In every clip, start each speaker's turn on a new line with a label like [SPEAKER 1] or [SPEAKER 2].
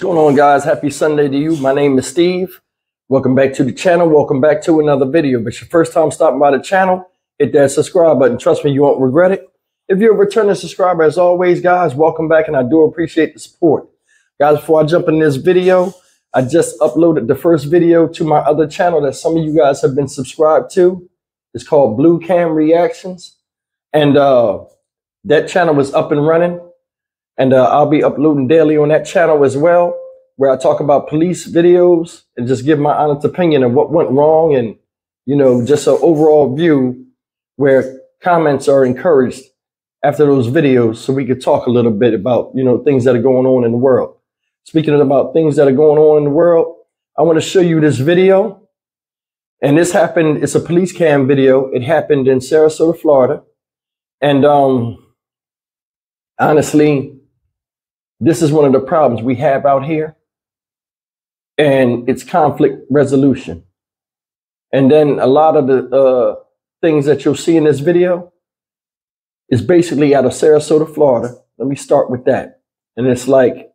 [SPEAKER 1] What's going on, guys? Happy Sunday to you. My name is Steve. Welcome back to the channel. Welcome back to another video. If it's your first time stopping by the channel, hit that subscribe button. Trust me, you won't regret it. If you're a returning subscriber, as always, guys, welcome back, and I do appreciate the support. Guys, before I jump in this video, I just uploaded the first video to my other channel that some of you guys have been subscribed to. It's called Blue Cam Reactions. And that channel is up and running. And I'll be uploading daily on that channel as well, where I talk about police videos and just give my honest opinion of what went wrong, and, you know, just an overall view where comments are encouraged after those videos, so we could talk a little bit about, you know, things that are going on in the world. Speaking about things that are going on in the world, I want to show you this video. And this happened, it's a police cam video. It happened in Sarasota, Florida. And honestly, this is one of the problems we have out here, and it's conflict resolution. And then a lot of the things that you'll see in this video is basically out of Sarasota, Florida. Let me start with that. And it's like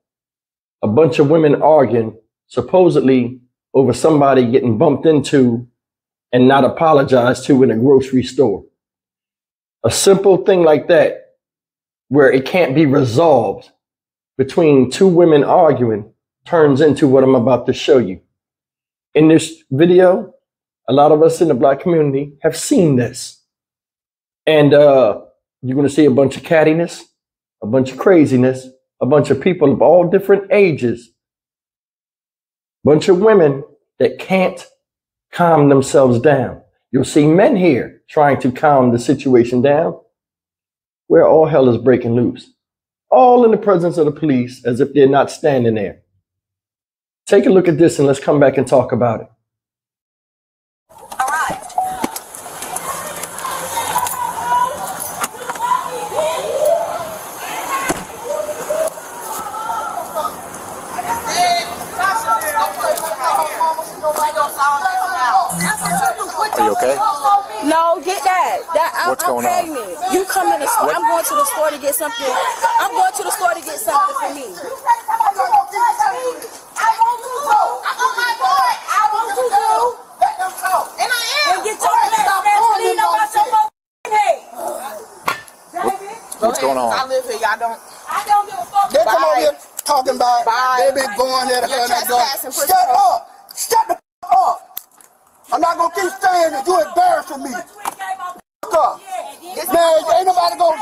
[SPEAKER 1] a bunch of women arguing, supposedly over somebody getting bumped into and not apologized to in a grocery store. A simple thing like that, where it can't be resolved between two women arguing, turns into what I'm about to show you. In this video, a lot of us in the Black community have seen this. And you're going to see a bunch of cattiness, a bunch of craziness, a bunch of people of all different ages, a bunch of women that can't calm themselves down. You'll see men here trying to calm the situation down, where all hell is breaking loose. All in the presence of the police, as if they're not standing there. Take a look at this and let's come back and talk about it.
[SPEAKER 2] All right.
[SPEAKER 3] Are you okay?
[SPEAKER 2] No, get that.
[SPEAKER 3] What's going on?
[SPEAKER 2] You come in the store. I'm going to the store to get something. I'm going to the store to get something for me.
[SPEAKER 3] What's going on?
[SPEAKER 4] I live here. Y'all don't.
[SPEAKER 2] I don't give a fuck.
[SPEAKER 4] They come over here talking about. They been going there to her and that door. Shut up! Shut the f up! I'm not gonna keep saying that. You embarrassing me. Up. Man, ain't nobody gonna.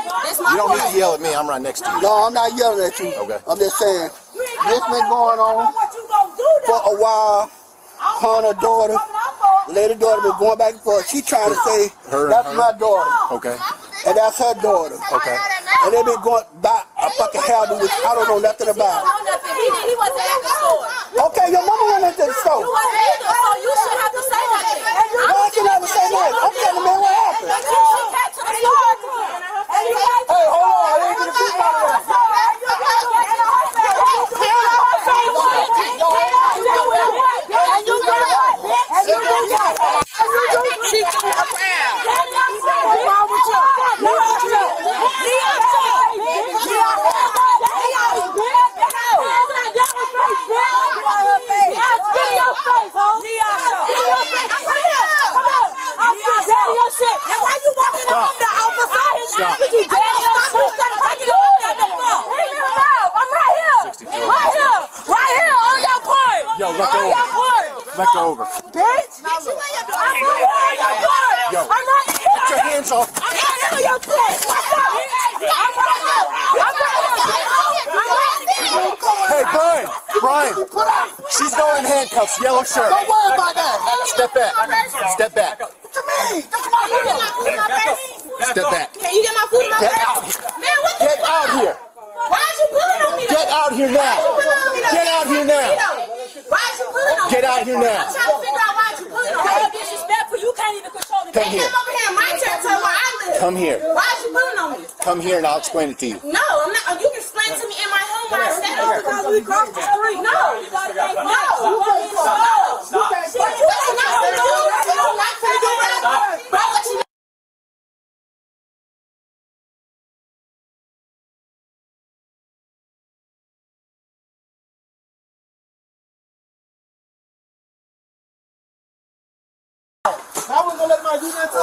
[SPEAKER 3] You don't need to yell at me. I'm right next to you.
[SPEAKER 4] No, I'm not yelling at you.
[SPEAKER 3] Okay.
[SPEAKER 4] I'm just saying this been going on for a while. Her and her daughter, lady daughter, been going back and forth. She trying to say that's my daughter.
[SPEAKER 3] Okay.
[SPEAKER 4] And that's her daughter.
[SPEAKER 3] Okay.
[SPEAKER 4] And they been going by a fucking hairdo, which I don't know nothing about.
[SPEAKER 2] He wasn't at the store.
[SPEAKER 4] Okay, your mama went into the store.
[SPEAKER 2] You wasn't either, so you should have to say nothing.
[SPEAKER 4] Why should I have to say nothing? I'm telling the man what happened.
[SPEAKER 2] But you should have to the store.
[SPEAKER 4] Hey, hold on, I ain't gonna keep my way.
[SPEAKER 3] Yo, let go over. Let go over.
[SPEAKER 2] Bitch!
[SPEAKER 3] Yo, get your hands off. Hey, Brian, she's going in handcuffs, yellow shirt.
[SPEAKER 4] Don't worry about that.
[SPEAKER 3] Step back. Step back.
[SPEAKER 4] To me, that's my business.
[SPEAKER 3] Step back.
[SPEAKER 2] Can you get my food in my
[SPEAKER 3] Get
[SPEAKER 2] face?
[SPEAKER 3] out.
[SPEAKER 2] Man, what the
[SPEAKER 3] Get out here.
[SPEAKER 2] Why is you pulling on me?
[SPEAKER 3] Get out here now. Get out here now.
[SPEAKER 2] Why is you pulling on me?
[SPEAKER 3] Get out here now.
[SPEAKER 2] I'm trying to figure out why you pulling on me. How disrespectful. You can't even control the
[SPEAKER 3] Come here.
[SPEAKER 2] Come over here in my territory where I live.
[SPEAKER 3] Come here.
[SPEAKER 2] Why is you pulling on me?
[SPEAKER 3] Come here and I'll explain it to you.
[SPEAKER 2] No, I'm not. You can explain to me in my home where I stand over because we crossed the street. No. No.
[SPEAKER 3] I wasn't gonna let my do that to her.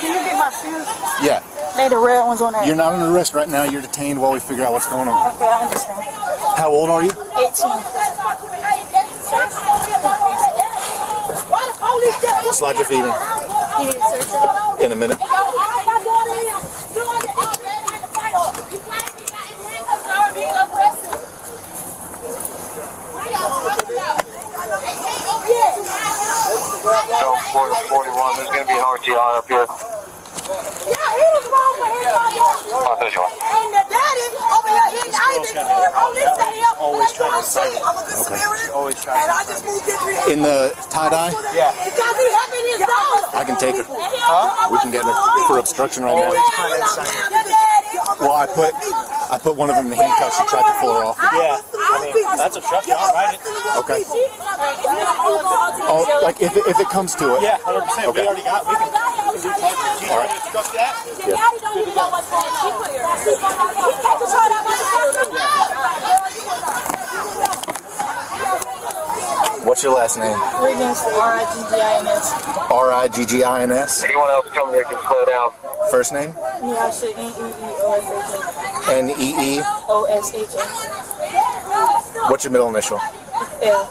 [SPEAKER 2] Can you get my shoes?
[SPEAKER 3] Yeah.
[SPEAKER 2] They the red ones on there.
[SPEAKER 3] You're not under arrest right now. You're detained while we figure out what's going on.
[SPEAKER 2] Okay, I understand.
[SPEAKER 3] How old are you?
[SPEAKER 2] 18.
[SPEAKER 3] Slide your feet in. In a minute.
[SPEAKER 5] So 41, there's going to be an RTI up here.
[SPEAKER 2] Yeah, he was wrong for his
[SPEAKER 5] Oh, there's one.
[SPEAKER 2] And the daddy over here hitting Isaac for the police that he
[SPEAKER 3] Always trying to
[SPEAKER 2] say I'm a good Samaritan. Always trying. And I just moved in
[SPEAKER 3] In the tie-dye?
[SPEAKER 2] Yeah. Because he having his daughter.
[SPEAKER 3] I can take her. We can get her for obstruction right now. Well, I put one of them in the handcuffs. She tried to pull her off.
[SPEAKER 6] Yeah, I mean, that's obstruction. I'll write it.
[SPEAKER 3] Okay. Oh, like if it comes to it.
[SPEAKER 6] Yeah, 100%.
[SPEAKER 3] Okay.
[SPEAKER 6] We already got. We can.
[SPEAKER 3] All right.
[SPEAKER 6] Trust that.
[SPEAKER 3] What's your last name?
[SPEAKER 2] Riggins, R-I-G-G-I-N-S.
[SPEAKER 3] R-I-G-G-I-N-S.
[SPEAKER 5] Anyone else come here can slow down.
[SPEAKER 3] First name?
[SPEAKER 2] Yeah, I said N-E-E-O-S-H-A.
[SPEAKER 3] N-E-E.
[SPEAKER 2] O-S-H-A.
[SPEAKER 3] What's your middle initial?
[SPEAKER 2] L.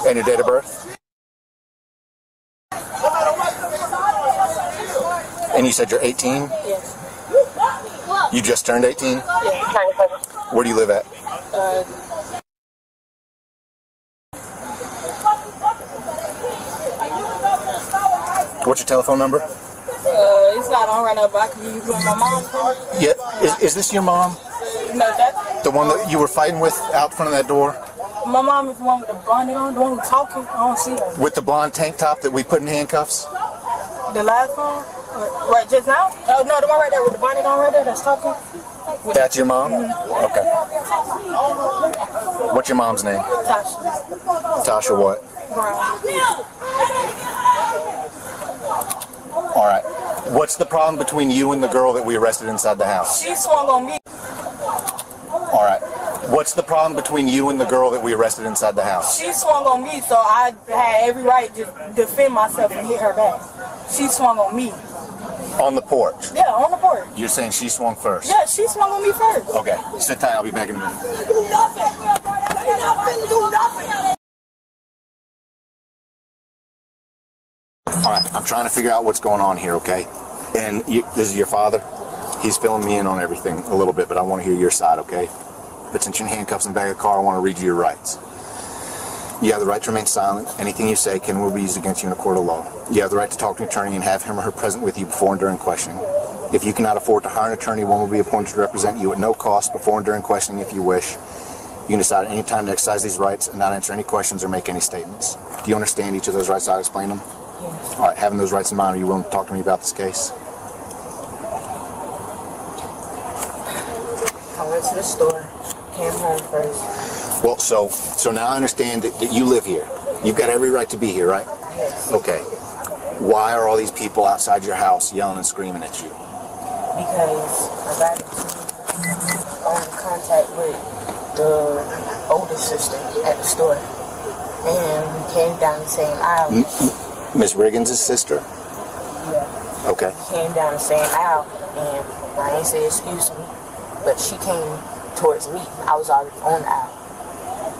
[SPEAKER 3] And your date of birth? And you said you're 18?
[SPEAKER 2] Yes.
[SPEAKER 3] You just turned 18? Where do you live at? What's your telephone number?
[SPEAKER 2] It's not on right now, but I can give you my mom's phone.
[SPEAKER 3] Yeah. Is this your mom?
[SPEAKER 2] No, that's
[SPEAKER 3] The one that you were fighting with out front of that door?
[SPEAKER 2] my mom is the one with the bonnet on, the one who's talking. I don't see her.
[SPEAKER 3] With the blonde tank top that we put in handcuffs?
[SPEAKER 2] The last one? Right just now? Oh, no, the one right there with the bonnet on right there that's talking.
[SPEAKER 3] That's your mom? Okay. What's your mom's name?
[SPEAKER 2] Tasha.
[SPEAKER 3] Tasha what?
[SPEAKER 2] Brown.
[SPEAKER 3] All right. What's the problem between you and the girl that we arrested inside the house?
[SPEAKER 2] She swung on me.
[SPEAKER 3] All right. What's the problem between you and the girl that we arrested inside the house?
[SPEAKER 2] She swung on me, so I had every right to defend myself and hit her back. She swung on me.
[SPEAKER 3] On the porch?
[SPEAKER 2] Yeah, on the porch.
[SPEAKER 3] You're saying she swung first?
[SPEAKER 2] Yeah, she swung on me first.
[SPEAKER 3] Okay. Sit tight. I'll be back in a minute.
[SPEAKER 2] Do nothing. Do nothing.
[SPEAKER 3] All right. I'm trying to figure out what's going on here, okay? And this is your father? He's filling me in on everything a little bit, but I want to hear your side, okay? But since you're in handcuffs in the back of the car, I want to read you your rights. You have the right to remain silent. Anything you say can will be used against you in a court of law. You have the right to talk to an attorney and have him or her present with you before and during questioning. If you cannot afford to hire an attorney, one will be appointed to represent you at no cost before and during questioning if you wish. You can decide at any time to exercise these rights and not answer any questions or make any statements. Do you understand each of those rights? I'll explain them.
[SPEAKER 2] Yes.
[SPEAKER 3] All right, having those rights in mind, are you willing to talk to me about this case?
[SPEAKER 7] I went to the store, came home first.
[SPEAKER 3] Well, so now I understand that you live here. You've got every right to be here, right?
[SPEAKER 7] Yes.
[SPEAKER 3] Okay. Why are all these people outside your house yelling and screaming at you?
[SPEAKER 7] Because I got in contact with the older sister at the store. And we came down the same aisle.
[SPEAKER 3] Miss Riggins' sister?
[SPEAKER 7] Yeah.
[SPEAKER 3] Okay.
[SPEAKER 7] We came down the same aisle, and I ain't say excuse me, but she came towards me. I was already on the aisle.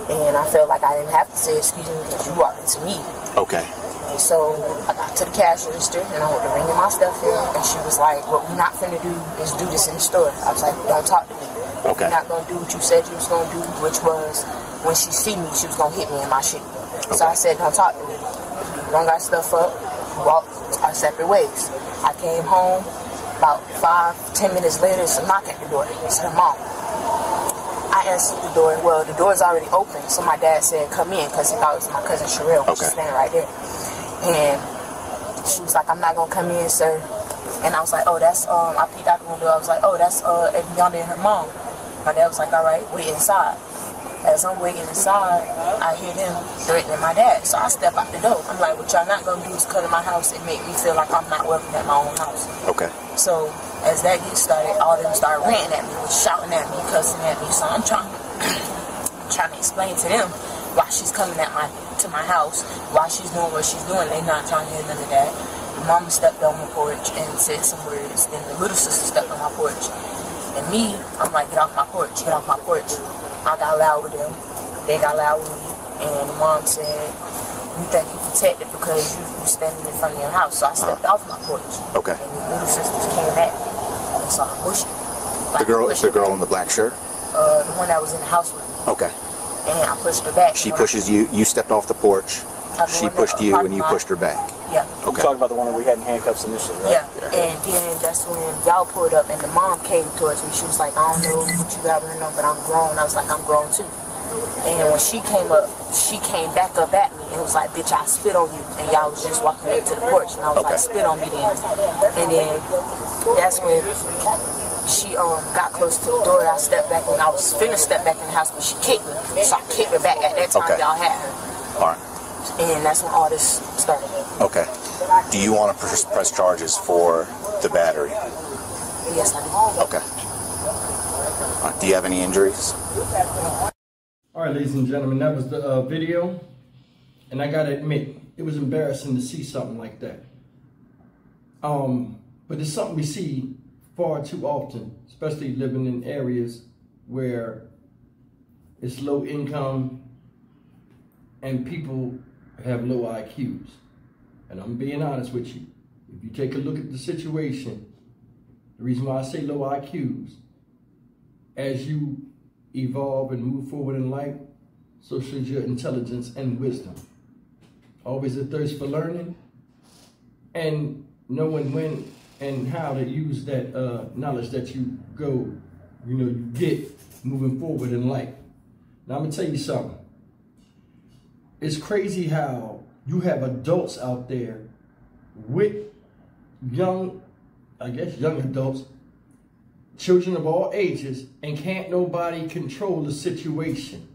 [SPEAKER 7] And I felt like I didn't have to say excuse me because you walked into me.
[SPEAKER 3] Okay.
[SPEAKER 7] And so I got to the cash register and I went to ringing my stuff in, and she was like, what we're not finna do is do this in the store. I was like, don't talk to me.
[SPEAKER 3] Okay.
[SPEAKER 7] You're not gonna do what you said you was gonna do, which was when she see me, she was gonna hit me in my shit. Okay. So I said, don't talk to me. We don't got stuff up, walk our separate ways. I came home, about 5-10 minutes later, it's a knock at the door. It's her mom. I answered the door. Well, the door's already open, so my dad said, come in, because he thought it was my cousin Sherelle, which is standing right there. And she was like, I'm not going to come in, sir. And I was like, oh, that's, I peeked out the window. I was like, oh, that's Evianda and her mom. My dad was like, all right, we're inside. As I'm waiting inside, I hear them threatening my dad. So I step out the door. I'm like, what y'all not gonna do is come to my house and make me feel like I'm not welcome at my own house.
[SPEAKER 3] Okay.
[SPEAKER 7] So as that gets started, all of them started ranting at me, shouting at me, cussing at me. So I'm trying to explain to them why she's coming to my house, why she's doing what she's doing. They're not trying to hear none of that. Mama stepped on my porch and said some words. Then the little sister stepped on my porch. And me, I'm like, get off my porch, get off my porch. I got loud with them. They got loud with me. And the mom said, you think you protected because you standing in front of your house. So I stepped off my porch.
[SPEAKER 3] Okay.
[SPEAKER 7] And the little sisters came at me. And so I pushed her.
[SPEAKER 3] The girl in the black shirt?
[SPEAKER 7] The one that was in the house with me.
[SPEAKER 3] Okay.
[SPEAKER 7] And I pushed her back.
[SPEAKER 3] She pushes you. You stepped off the porch. She pushed you, and you pushed her back.
[SPEAKER 7] Yeah.
[SPEAKER 3] Okay.
[SPEAKER 6] You're talking about the one that we had in handcuffs initially, right?
[SPEAKER 7] Yeah. And then that's when y'all pulled up, and the mom came towards me. She was like, I don't know what you got going on, but I'm grown. I was like, I'm grown too. And when she came up, she came back up at me and was like, bitch, I spit on you. And y'all was just walking up to the porch, and I was like, spit on me then. And then that's when she got close to the door. I stepped back, and I was finna step back in the house, but she kicked me. So I kicked her back. At that time, y'all had her.
[SPEAKER 3] All right.
[SPEAKER 7] And that's when all this started.
[SPEAKER 3] Okay. Do you want to press charges for the battery?
[SPEAKER 7] Yes, I do.
[SPEAKER 3] Okay. Do you have any injuries?
[SPEAKER 1] All right, ladies and gentlemen, that was the video. And I got to admit, it was embarrassing to see something like that. But it's something we see far too often, especially living in areas where it's low income and people have low IQs. And I'm being honest with you. If you take a look at the situation, the reason why I say low IQs, as you evolve and move forward in life, so should your intelligence and wisdom. Always a thirst for learning and knowing when and how to use that knowledge that you get moving forward in life. Now I'm gonna tell you something. It's crazy how you have adults out there with young adults, children of all ages, and can't nobody control the situation.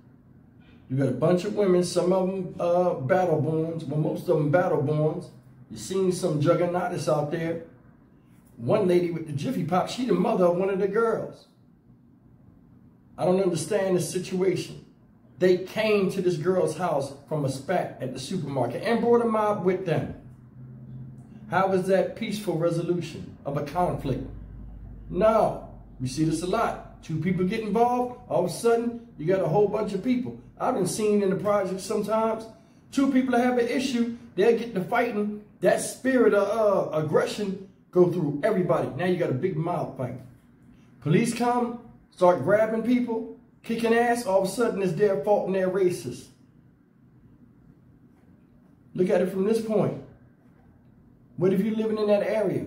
[SPEAKER 1] You got a bunch of women, some of them battle-borns, well, most of them battle-borns. You've seen some juggernauts out there. One lady with the Jiffy Pop, she the mother of one of the girls. I don't understand the situation. They came to this girl's house from a spat at the supermarket and brought a mob with them. How is that peaceful resolution of a conflict? No, we see this a lot. Two people get involved, all of a sudden, you got a whole bunch of people. I've been seeing in the project sometimes, two people have an issue, they'll get to fighting, that spirit of aggression go through everybody. Now you got a big mob fight. Police come, start grabbing people, kicking ass, all of a sudden it's their fault and they're racist. Look at it from this point. What if you're living in that area?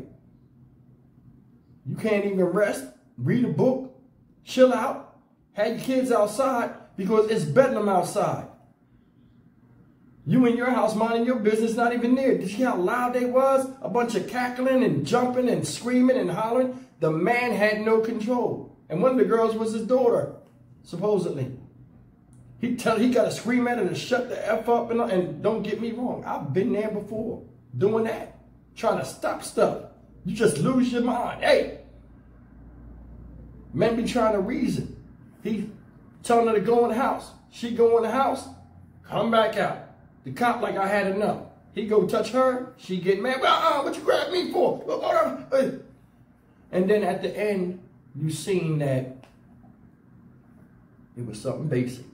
[SPEAKER 1] You can't even rest, read a book, chill out, have your kids outside because it's bedlam outside. You in your house minding your business, not even there. Did you see how loud they was? A bunch of cackling and jumping and screaming and hollering. The man had no control. And one of the girls was his daughter, supposedly. He got to scream at her to shut the F up. And don't get me wrong, I've been there before doing that. Trying to stop stuff. You just lose your mind. Hey, men be trying to reason. He telling her to go in the house. She go in the house, come back out. The cop like I had enough. He go touch her, she get mad. Well, what you grab me for? And then at the end, you seen that it was something basic.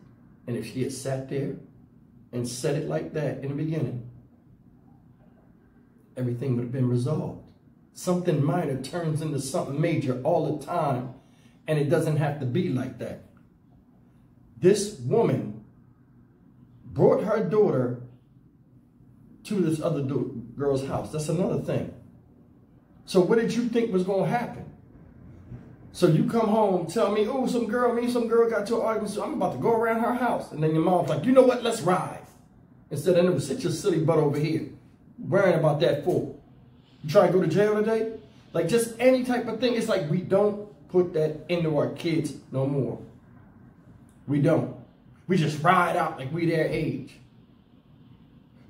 [SPEAKER 1] And if she had sat there and said it like that in the beginning, everything would have been resolved. Something minor turns into something major all the time, and it doesn't have to be like that. This woman brought her daughter to this other girl's house. That's another thing. So what did you think was going to happen? So you come home, tell me, oh, some girl got to an argument, so I'm about to go around her house. And then your mom's like, you know what, let's ride. Instead of, no, sit your silly butt over here. Worrying about that for? You try to go to jail today? Like just any type of thing. It's like we don't put that into our kids no more. We don't. We just ride out like we their age.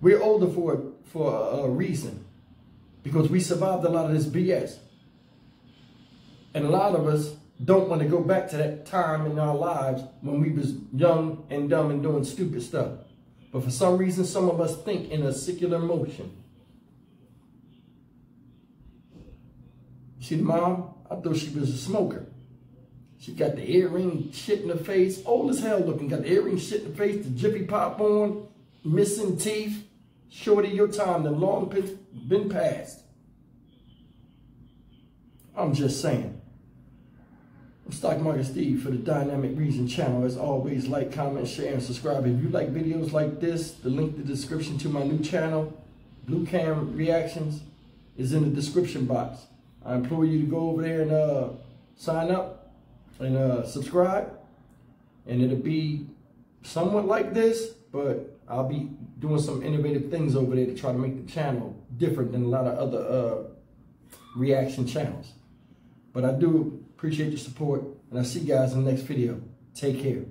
[SPEAKER 1] We're older for a reason, because we survived a lot of this BS. And a lot of us don't want to go back to that time in our lives when we was young and dumb and doing stupid stuff. But for some reason, some of us think in a secular motion. See the mom? I thought she was a smoker. She got the earring shit in the face, old as hell looking, got the earring shit in the face, the jiffy pop on, missing teeth. Shorty, your time done long been past. I'm just saying. I'm Stock Market Steve for the Dynamic Reason channel. As always, like, comment, share, and subscribe. If you like videos like this, the link in the description to my new channel, Blue Cam Reactions, is in the description box. I implore you to go over there and sign up and subscribe. And it'll be somewhat like this, but I'll be doing some innovative things over there to try to make the channel different than a lot of other reaction channels. But I do appreciate your support, and I'll see you guys in the next video. Take care.